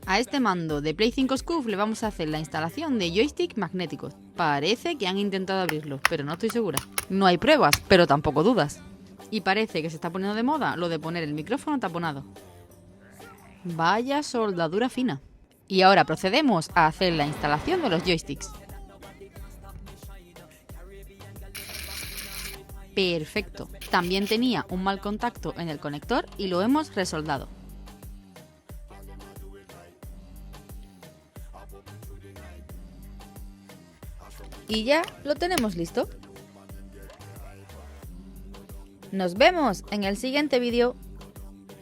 A este mando de Play 5 Scuf le vamos a hacer la instalación de joystick magnéticos. Parece que han intentado abrirlo, pero no estoy segura. No hay pruebas, pero tampoco dudas. Y parece que se está poniendo de moda lo de poner el micrófono taponado. Vaya soldadura fina. Y ahora procedemos a hacer la instalación de los joysticks. Perfecto. También tenía un mal contacto en el conector y lo hemos resoldado. Y ya lo tenemos listo. Nos vemos en el siguiente vídeo.